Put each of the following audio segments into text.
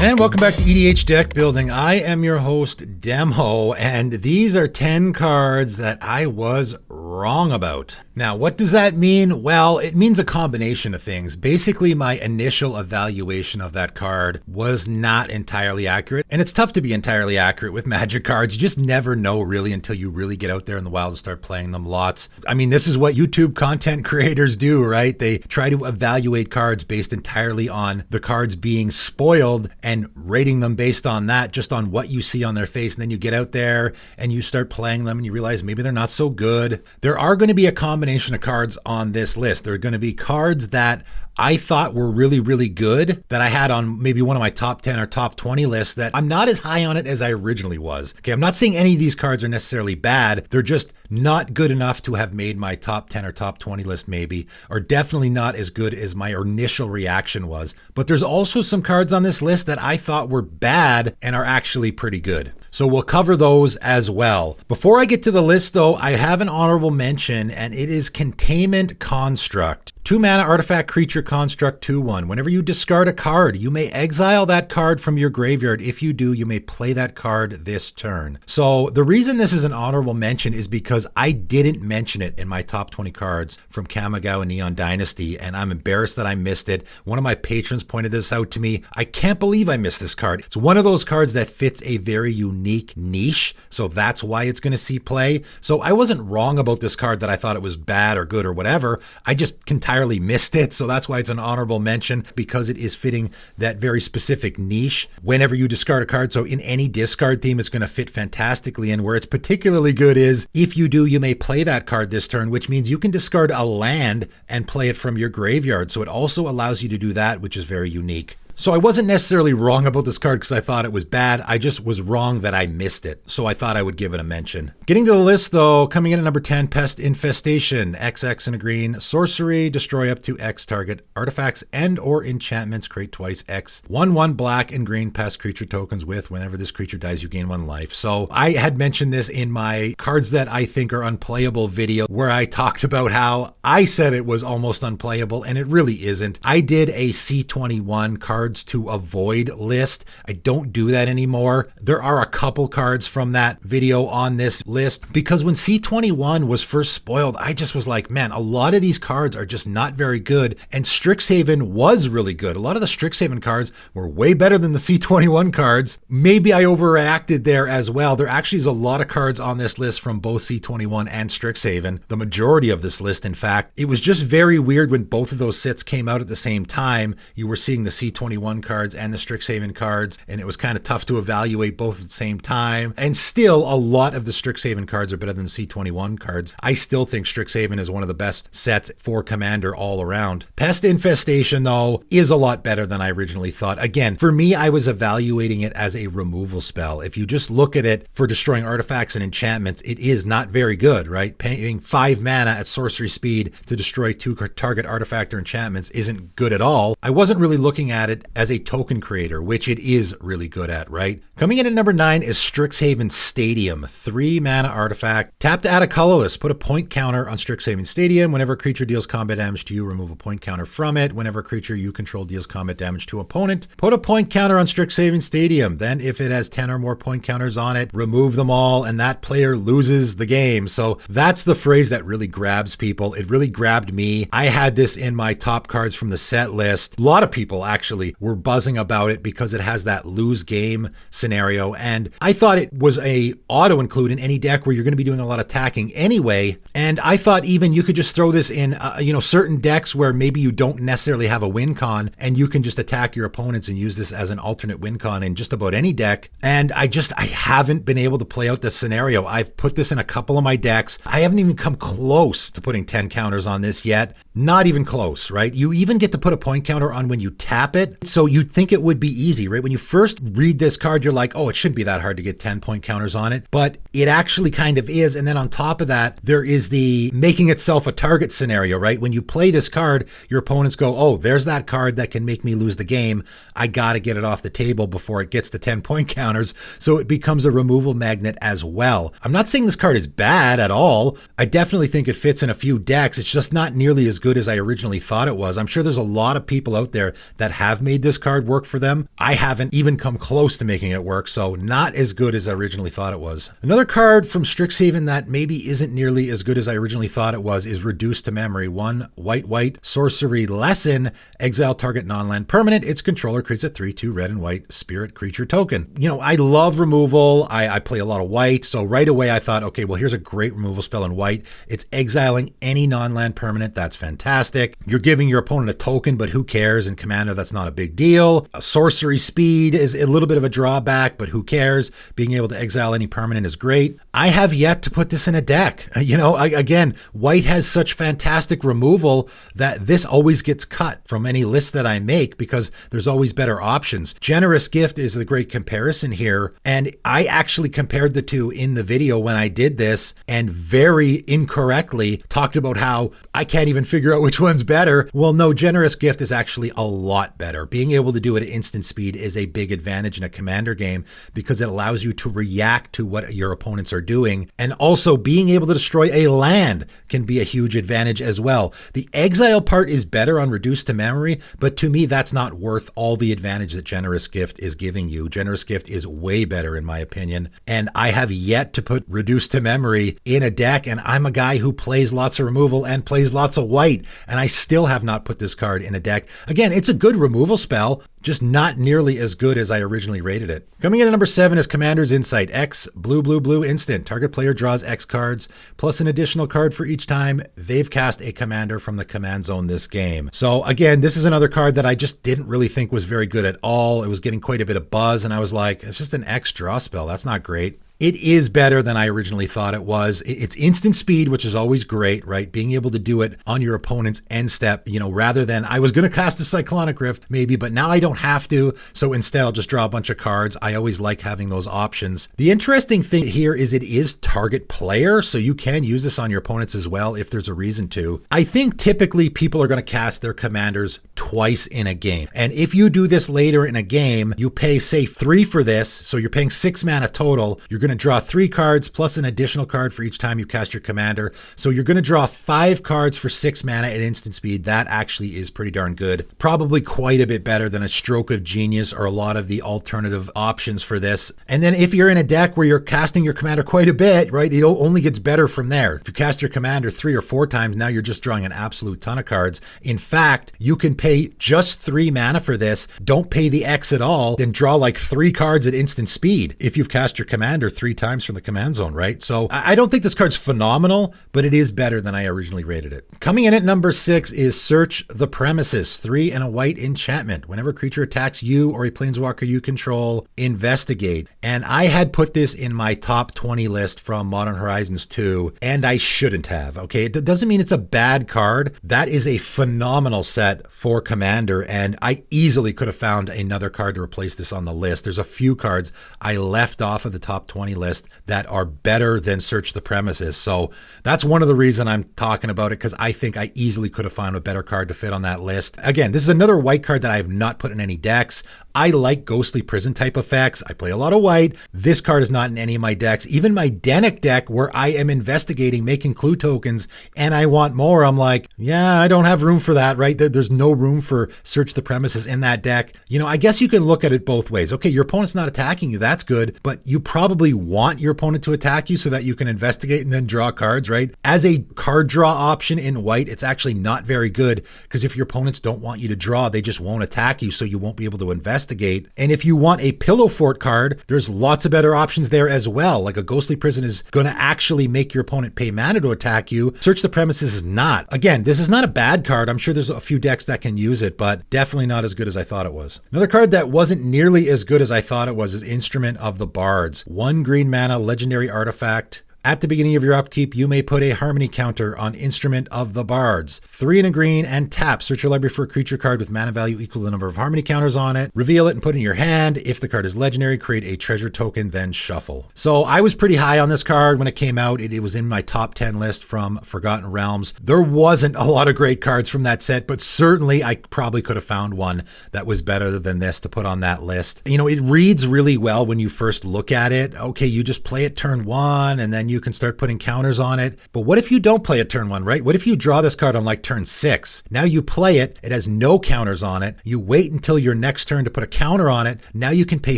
And welcome back to EDH Deck Building. I am your host, Demo, and these are 10 cards that I was wrong about. Now, what does that mean? Well, it means a combination of things. Basically, my initial evaluation of that card was not entirely accurate, and it's tough to be entirely accurate with Magic cards. You just never know really until you really get out there in the wild and start playing them lots. I mean, this is what YouTube content creators do, right? They try to evaluate cards based entirely on the cards being spoiled and rating them based on that, just on what you see on their face. And then you get out there and you start playing them and you realize maybe they're not so good. There are going to be a combination of cards on this list. There are going to be cards that I thought were really, really good that I had on maybe one of my top 10 or top 20 lists that I'm not as high on it as I originally was. Okay, I'm not saying any of these cards are necessarily bad. They're just not good enough to have made my top 10 or top 20 list maybe, or definitely not as good as my initial reaction was. But there's also some cards on this list that I thought were bad and are actually pretty good. So we'll cover those as well. Before I get to the list though, I have an honorable mention, and it is Containment Construct. 2-mana artifact creature construct 2/1. Whenever you discard a card, you may exile that card from your graveyard. If you do, you may play that card this turn. So the reason this is an honorable mention is because I didn't mention it in my top 20 cards from Kamigawa Neon Dynasty, and I'm embarrassed that I missed it. One of my patrons pointed this out to me. I can't believe I missed this card. It's one of those cards that fits a very unique niche, so that's why it's going to see play. So I wasn't wrong about this card that I thought it was bad or good or whatever. I just entirely missed it, so that's why it's an honorable mention, because it is fitting that very specific niche whenever you discard a card. So in any discard theme, it's going to fit fantastically in. Where it's particularly good is if you do, you may play that card this turn, which means you can discard a land and play it from your graveyard. So it also allows you to do that, which is very unique. So I wasn't necessarily wrong about this card because I thought it was bad. I just was wrong that I missed it. So I thought I would give it a mention. Getting to the list though, coming in at number 10, Pest Infestation. XX and a green. Sorcery, destroy up to X target artifacts and or enchantments. Create twice X. 1/1 black and green pest creature tokens with whenever this creature dies, you gain 1 life. So I had mentioned this in my cards that I think are unplayable video, where I talked about how I said it was almost unplayable, and it really isn't. I did a C21 cards to avoid list. I don't do that anymore. There are a couple cards from that video on this list because when C21 was first spoiled, I just was like, man, a lot of these cards are just not very good. And Strixhaven was really good. A lot of the Strixhaven cards were way better than the C21 cards. Maybe I overreacted there as well. There actually is a lot of cards on this list from both C21 and Strixhaven. The majority of this list, in fact. It was just very weird when both of those sets came out at the same time. You were seeing the C21 cards and the Strixhaven cards, and it was kind of tough to evaluate both at the same time. And still, a lot of the Strixhaven cards are better than the C21 cards. I still think Strixhaven is one of the best sets for Commander all around. Pest Infestation, though, is a lot better than I originally thought. Again, for me, I was evaluating it as a removal spell. If you just look at it for destroying artifacts and enchantments, it is not very good, right? Paying 5 mana at sorcery speed to destroy 2 target artifact or enchantments isn't good at all. I wasn't really looking at it as a token creator, which it is really good at, right? Coming in at number 9 is Strixhaven Stadium. 3 mana artifact. Tap to add a colorless. Put a point counter on Strixhaven Stadium. Whenever a creature deals combat damage to you, remove a point counter from it. Whenever a creature you control deals combat damage to opponent, put a point counter on Strixhaven Stadium. Then if it has 10 or more point counters on it, remove them all, and that player loses the game. So that's the phrase that really grabs people. It really grabbed me. I had this in my top cards from the set list. A lot of people actually were buzzing about it because it has that lose game scenario, and I thought it was a auto include in any deck where you're going to be doing a lot of attacking anyway. And I thought even you could just throw this in certain decks where maybe you don't necessarily have a win con, and you can just attack your opponents and use this as an alternate win con in just about any deck. And I haven't been able to play out this scenario. I've put this in a couple of my decks. I haven't even come close to putting 10 counters on this yet. Not even close, right? You even get to put a point counter on when you tap it. So you'd think it would be easy, right? When you first read this card, you're like, oh, it shouldn't be that hard to get 10 point counters on it. But it actually kind of is. And then on top of that, there is the making itself a target scenario, right? When you play this card, your opponents go, oh, there's that card that can make me lose the game. I got to get it off the table before it gets to 10 point counters. So it becomes a removal magnet as well. I'm not saying this card is bad at all. I definitely think it fits in a few decks. It's just not nearly as good as I originally thought it was. I'm sure there's a lot of people out there that have made made this card work for them. I haven't even come close to making it work, so not as good as I originally thought it was. Another card from Strixhaven that maybe isn't nearly as good as I originally thought it was is Reduced to Memory. 1 white, sorcery lesson, exile target non-land permanent. Its controller creates a 3/2 red and white spirit creature token. You know, I love removal. I play a lot of white, so right away I thought, okay, well, here's a great removal spell in white. It's exiling any non-land permanent. That's fantastic. You're giving your opponent a token, but who cares? In Commander, that's not a big deal. Sorcery speed is a little bit of a drawback, but who cares? Being able to exile any permanent is great. I have yet to put this in a deck. You know, again, white has such fantastic removal that this always gets cut from any list that I make because there's always better options. Generous Gift is the great comparison here. And I actually compared the two in the video when I did this and very incorrectly talked about how I can't even figure out which one's better. Well, no, Generous Gift is actually a lot better. Being able to do it at instant speed is a big advantage in a Commander game because it allows you to react to what your opponents are doing. And also being able to destroy a land can be a huge advantage as well. The exile part is better on Reduced to Memory, but to me, that's not worth all the advantage that Generous Gift is giving you. Generous Gift is way better in my opinion. And I have yet to put Reduced to Memory in a deck, and I'm a guy who plays lots of removal and plays lots of white, and I still have not put this card in a deck. Again, it's a good removal spell, just not nearly as good as I originally rated it. Coming in at number 7 is Commander's Insight. X, blue instant. Target player draws X cards, plus an additional card for each time they've cast a commander from the command zone this game. So again, this is another card that I just didn't really think was very good at all. It was getting quite a bit of buzz, and I was like, it's just an X draw spell. That's not great. It is better than I originally thought it was. It's instant speed, which is always great, right? Being able to do it on your opponent's end step, you know, rather than I was going to cast a Cyclonic Rift maybe, but now I don't have to. So instead, I'll just draw a bunch of cards. I always like having those options. The interesting thing here is it is target player, so you can use this on your opponents as well if there's a reason to. I think typically people are going to cast their commanders twice in a game. And if you do this later in a game, you pay, say, 3 for this. So you're paying 6 mana total. You're going to draw 3 cards plus an additional card for each time you cast your commander. So you're going to draw 5 cards for 6 mana at instant speed. That actually is pretty darn good. Probably quite a bit better than a Stroke of Genius or a lot of the alternative options for this. And then if you're in a deck where you're casting your commander quite a bit, right, it only gets better from there. If you cast your commander 3 or 4 times, now you're just drawing an absolute ton of cards. In fact, you can pay just 3 mana for this. Don't pay the X at all, then draw like 3 cards at instant speed if you've cast your commander 3 times from the command zone, right? So I don't think this card's phenomenal, but it is better than I originally rated it. Coming in at number 6 is Search the Premises. 3 and a white enchantment. Whenever a creature attacks you or a planeswalker you control, investigate. And I had put this in my top 20 list from Modern Horizons 2, and I shouldn't have, okay? It doesn't mean it's a bad card. That is a phenomenal set for Commander, and I easily could have found another card to replace this on the list. There's a few cards I left off of the top 20 list that are better than Search the Premises. So that's one of the reasons I'm talking about it, because I think I easily could have found a better card to fit on that list. Again, this is another white card that I have not put in any decks. I like Ghostly Prison type effects. I play a lot of white. This card is not in any of my decks. Even my Denic deck, where I am investigating, making clue tokens, and I want more, I'm like, yeah, I don't have room for that, right? There's no room for Search the Premises in that deck. You know, I guess you can look at it both ways. Okay, your opponent's not attacking you. That's good, but you probably want your opponent to attack you so that you can investigate and then draw cards, right? As a card draw option in white, it's actually not very good, because if your opponents don't want you to draw, they just won't attack you, so you won't be able to investigate. And if you want a Pillow Fort card, there's lots of better options there as well. Like a Ghostly Prison is going to actually make your opponent pay mana to attack you. Search the Premises is not. Again, this is not a bad card. I'm sure there's a few decks that can use it, but definitely not as good as I thought it was. Another card that wasn't nearly as good as I thought it was is Instrument of the Bards. 1 green mana, legendary artifact. At the beginning of your upkeep, you may put a Harmony counter on Instrument of the Bards. 3 and a green, and tap. Search your library for a creature card with mana value equal to the number of Harmony counters on it. Reveal it and put it in your hand. If the card is legendary, create a treasure token, then shuffle. So I was pretty high on this card when it came out. It was in my top 10 list from Forgotten Realms. There wasn't a lot of great cards from that set, but certainly I probably could have found one that was better than this to put on that list. You know, it reads really well when you first look at it. Okay, you just play it turn 1, and then you can start putting counters on it. But what if you don't play it turn 1, right? What if you draw this card on like turn 6? Now you play it, it has no counters on it. You wait until your next turn to put a counter on it. Now you can pay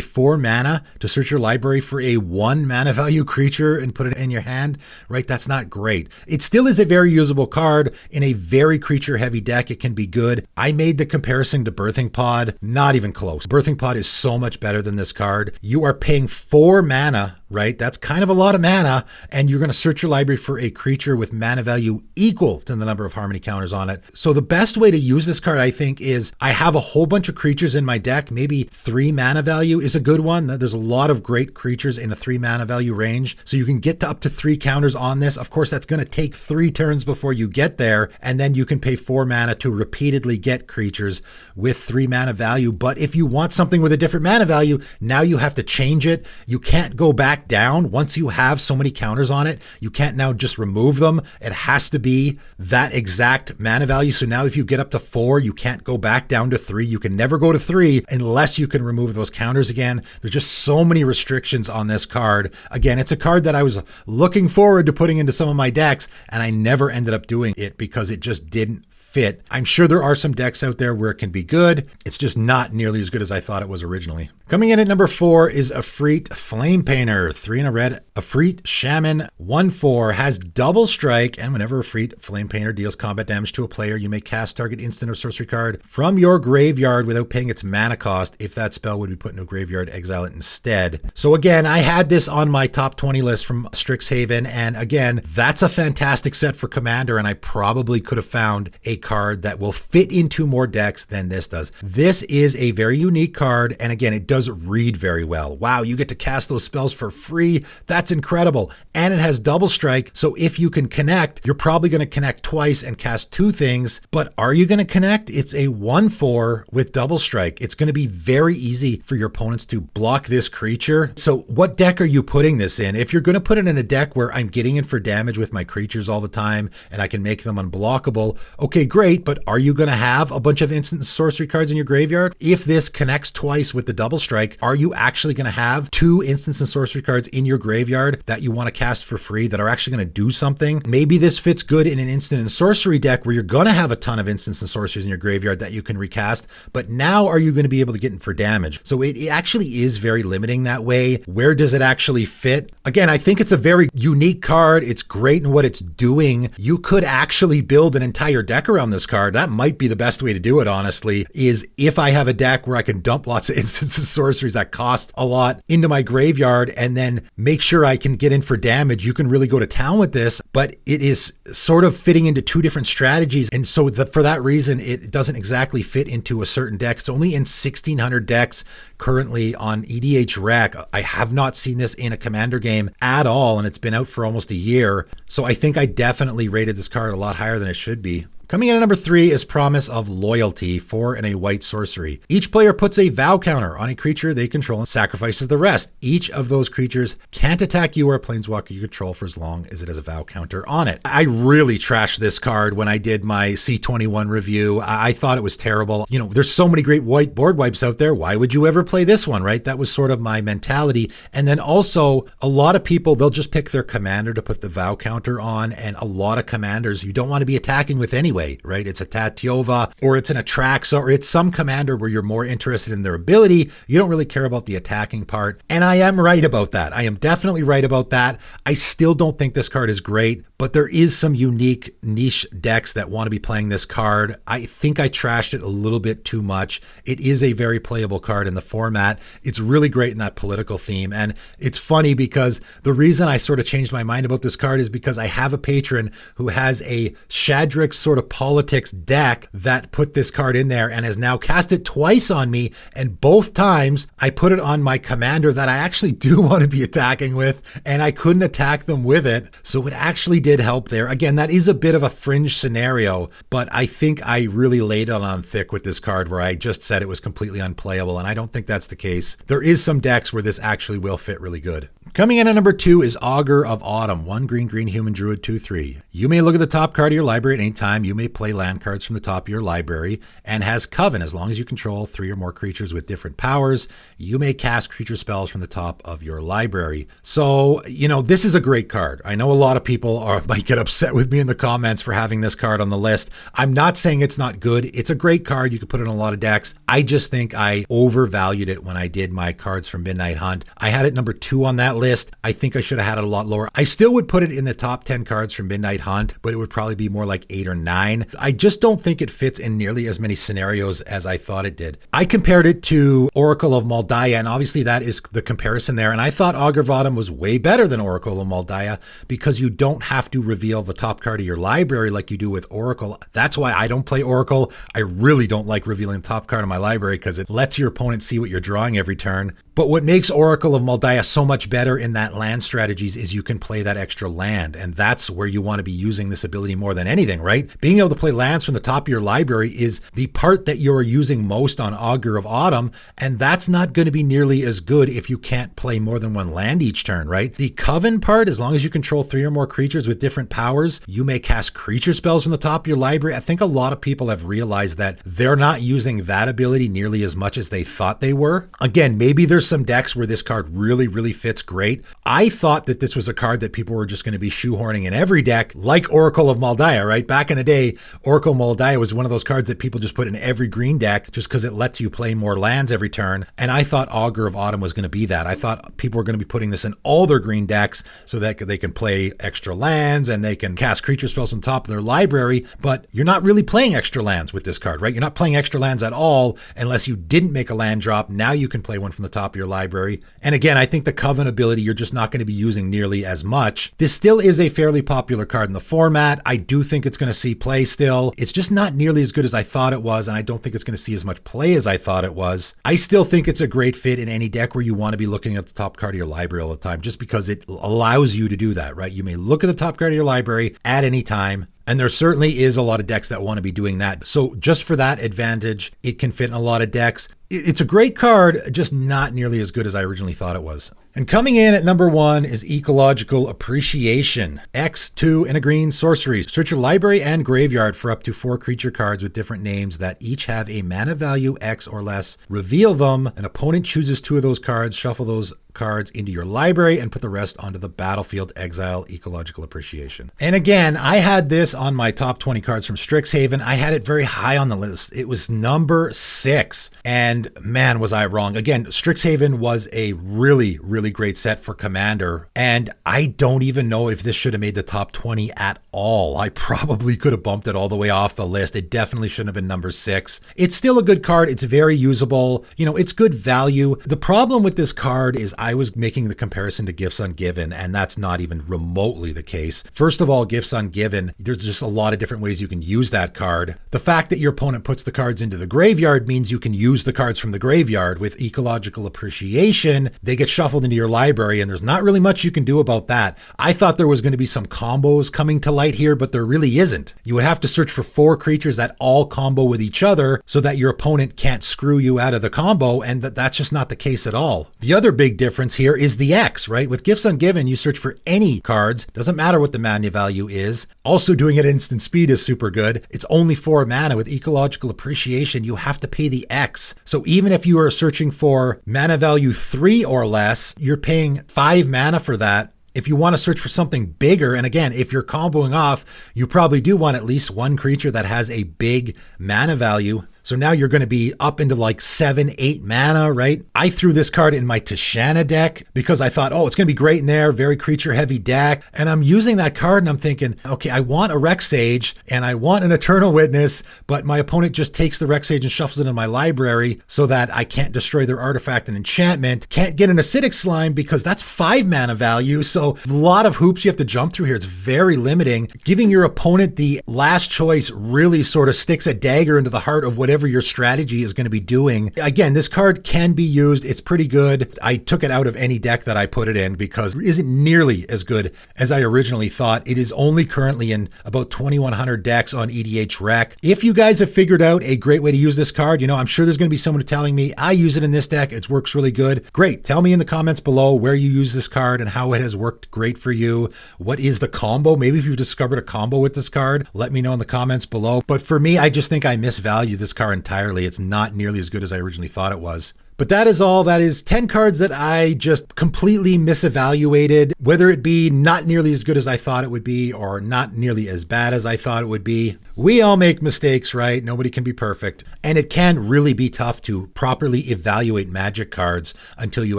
4 mana to search your library for a 1 mana value creature and put it in your hand, right? That's not great. It still is a very usable card. In a very creature heavy deck, it can be good. I made the comparison to Birthing Pod, not even close. Birthing Pod is so much better than this card. You are paying 4 mana, right? That's kind of a lot of mana, and you're going to search your library for a creature with mana value equal to the number of harmony counters on it. So the best way to use this card, I think, is I have a whole bunch of creatures in my deck. Maybe 3 mana value is a good one. There's a lot of great creatures in a 3 mana value range, so you can get to up to 3 counters on this. Of course, that's going to take 3 turns before you get there, and then you can pay 4 mana to repeatedly get creatures with 3 mana value. But if you want something with a different mana value, now you have to change it. You can't go back down. Once you have so many counters on it, you can't now just remove them. It has to be that exact mana value. So now if you get up to 4, you can't go back down to 3. You can never go to 3 unless you can remove those counters again. There's just so many restrictions on this card. Again, it's a card that I was looking forward to putting into some of my decks, and I never ended up doing it because it just didn't fit. I'm sure there are some decks out there where it can be good. It's just not nearly as good as I thought it was originally. Coming in at number 4 is Efreet Flame Painter, 3 and a red. Efreet Shaman 1/4 has double strike, and whenever Efreet Flame Painter deals combat damage to a player, you may cast target instant or sorcery card from your graveyard without paying its mana cost. If that spell would be put into a graveyard, exile it instead. So again, I had this on my top 20 list from Strixhaven, and again, that's a fantastic set for Commander, and I probably could have found a card that will fit into more decks than this does. This is a very unique card, and again, it does read very well. Wow, you get to cast those spells for free. That's incredible. And it has double strike, so if you can connect, you're probably going to connect twice and cast 2 things. But are you going to connect? It's a 1/4 with double strike. It's going to be very easy for your opponents to block this creature. So what deck are you putting this in? If you're going to put it in a deck where I'm getting in for damage with my creatures all the time and I can make them unblockable, okay, great, but are you going to have a bunch of instant sorcery cards in your graveyard? If this connects twice with the double strike, are you actually going to have 2 instants and sorcery cards in your graveyard that you want to cast for free that are actually going to do something? Maybe this fits good in an instant and sorcery deck where you're going to have a ton of instants and sorceries in your graveyard that you can recast, but now are you going to be able to get in for damage? So it actually is very limiting that way. Where does it actually fit? Again, I think it's a very unique card. It's great in what it's doing. You could actually build an entire deck around this card. That might be the best way to do it, honestly, is if I have a deck where I can dump lots of instants and sorceries that cost a lot into my graveyard and then make sure I can get in for damage, you can really go to town with this, but it is sort of fitting into 2 different strategies. And so for that reason, it doesn't exactly fit into a certain deck. It's only in 1,600 decks currently on EDH Rec. I have not seen this in a Commander game at all, and it's been out for almost a year. So I think I definitely rated this card a lot higher than it should be. Coming in at number 3 is Promise of Loyalty, 4 and a white sorcery. Each player puts a vow counter on a creature they control and sacrifices the rest. Each of those creatures can't attack you or a planeswalker you control for as long as it has a vow counter on it. I really trashed this card when I did my C21 review. I thought it was terrible. You know, there's so many great white board wipes out there. Why would you ever play this one, right? That was sort of my mentality. And then also, a lot of people, they'll just pick their commander to put the vow counter on, and a lot of commanders you don't want to be attacking with anyway, right? It's a Tatyova or it's an Atraxa or it's some commander where you're more interested in their ability. You don't really care about the attacking part. And I am right about that. I am definitely right about that. I still don't think this card is great, but there is some unique niche decks that want to be playing this card. I think I trashed it a little bit too much. It is a very playable card in the format. It's really great in that political theme. And it's funny because the reason I sort of changed my mind about this card is because I have a patron who has a Shadrick sort of politics deck that put this card in there and has now cast it twice on me. And both times I put it on my commander that I actually do want to be attacking with, and I couldn't attack them with it. So it actually did help there. Again, that is a bit of a fringe scenario, but I think I really laid it on thick with this card where I just said it was completely unplayable, and I don't think that's the case. There is some decks where this actually will fit really good. Coming in at number 2 is Augur of Autumn, 1 green human druid 2/3. You may look at the top card of your library at any time. You you may play land cards from the top of your library, and has Coven. As long as you control 3 or more creatures with different powers, you may cast creature spells from the top of your library. So, this is a great card. I know a lot of people might get upset with me in the comments for having this card on the list. I'm not saying it's not good. It's a great card. You could put it in a lot of decks. I just think I overvalued it when I did my cards from Midnight Hunt. I had it number 2 on that list. I think I should have had it a lot lower. I still would put it in the top 10 cards from Midnight Hunt, but it would probably be more like 8 or 9. I just don't think it fits in nearly as many scenarios as I thought it did. I compared it to Oracle of Moldiah, and obviously that is the comparison there. And I thought Augur of Autumn was way better than Oracle of Moldiah because you don't have to reveal the top card of your library like you do with Oracle. That's why I don't play Oracle. I really don't like revealing the top card of my library because it lets your opponent see what you're drawing every turn. But what makes Oracle of Moldiah so much better in that land strategies is you can play that extra land. And that's where you want to be using this ability more than anything, right? Being able to play lands from the top of your library is the part that you're using most on Augur of Autumn. And that's not going to be nearly as good if you can't play more than one land each turn, right? The Coven part, as long as you control 3 or more creatures with different powers, you may cast creature spells from the top of your library. I think a lot of people have realized that they're not using that ability nearly as much as they thought they were. Again, maybe there's some decks where this card really fits great. I thought that this was a card that people were just going to be shoehorning in every deck, like Oracle of Moldiah, right? Back in the day, Oracle of Moldiah was one of those cards that people just put in every green deck just because it lets you play more lands every turn. And I thought Augur of Autumn was going to be that. I thought people were going to be putting this in all their green decks so that they can play extra lands and they can cast creature spells on top of their library. But you're not really playing extra lands with this card, right? You're not playing extra lands at all unless you didn't make a land drop. Now you can play one from the top of your library. And again, I think the Coven ability, you're just not going to be using nearly as much. This still is a fairly popular card in the format. I do think it's going to see play still. It's just not nearly as good as I thought it was, and I don't think it's going to see as much play as I thought it was. I still think it's a great fit in any deck where you want to be looking at the top card of your library all the time, just because it allows you to do that, right? You may look at the top card of your library at any time. And there certainly is a lot of decks that want to be doing that. So just for that advantage, it can fit in a lot of decks. It's a great card, just not nearly as good as I originally thought it was. And coming in at number 1 is Ecological Appreciation. X2 and a green sorcery. Search your library and graveyard for up to 4 creature cards with different names that each have a mana value X or less. Reveal them. An opponent chooses 2 of those cards. Shuffle those cards into your library and put the rest onto the battlefield. Exile Ecological Appreciation. And again, I had this on my top 20 cards from Strixhaven. I had it very high on the list. It was number 6. And man, was I wrong. Again, Strixhaven was a really great set for Commander. And I don't even know if this should have made the top 20 at all. I probably could have bumped it all the way off the list. It definitely shouldn't have been number 6. It's still a good card. It's very usable. It's good value. The problem with this card is I was making the comparison to Gifts Ungiven, and that's not even remotely the case. First of all, Gifts Ungiven, there's just a lot of different ways you can use that card. The fact that your opponent puts the cards into the graveyard means you can use the cards from the graveyard. With Ecological Appreciation, they get shuffled into your library, and there's not really much you can do about that. I thought there was going to be some combos coming to light here, but there really isn't. You would have to search for 4 creatures that all combo with each other so that your opponent can't screw you out of the combo, and that's just not the case at all. The other big difference here is the X, right? With Gifts Ungiven, you search for any cards. Doesn't matter what the mana value is. Also doing it at instant speed is super good. It's only 4 mana. With Ecological Appreciation, you have to pay the X. So even if you are searching for mana value 3 or less, you're paying 5 mana for that. If you want to search for something bigger, and again, if you're comboing off, you probably do want at least 1 creature that has a big mana value. So now you're going to be up into like 7, 8 mana, right? I threw this card in my Tishana deck because I thought, oh, it's going to be great in there, very creature heavy deck. And I'm using that card and I'm thinking, okay, I want a Rex Sage and I want an Eternal Witness, but my opponent just takes the Rex Sage and shuffles it in my library so that I can't destroy their artifact and enchantment. Can't get an Acidic Slime because that's 5 mana value. So a lot of hoops you have to jump through here. It's very limiting. Giving your opponent the last choice really sort of sticks a dagger into the heart of whatever whatever your strategy is going to be doing. Again, this card can be used. It's pretty good. I took it out of any deck that I put it in because it isn't nearly as good as I originally thought. It is only currently in about 2,100 decks on EDH Rec. If you guys have figured out a great way to use this card, you know, I'm sure there's going to be someone telling me, I use it in this deck, it works really good. Great. Tell me in the comments below where you use this card and how it has worked great for you. What is the combo? Maybe if you've discovered a combo with this card, let me know in the comments below. But for me, I just think I misvalue this card entirely. It's not nearly as good as I originally thought it was. But that is all. That is 10 cards that I just completely misevaluated, whether it be not nearly as good as I thought it would be or not nearly as bad as I thought it would be. We all make mistakes, right? Nobody can be perfect. And it can really be tough to properly evaluate Magic cards until you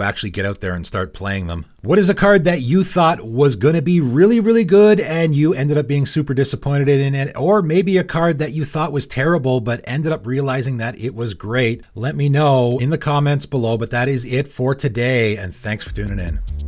actually get out there and start playing them. What is a card that you thought was going to be really, really good and you ended up being super disappointed in it? Or maybe a card that you thought was terrible but ended up realizing that it was great? Let me know in the comments below. But that is it for today, and thanks for tuning in.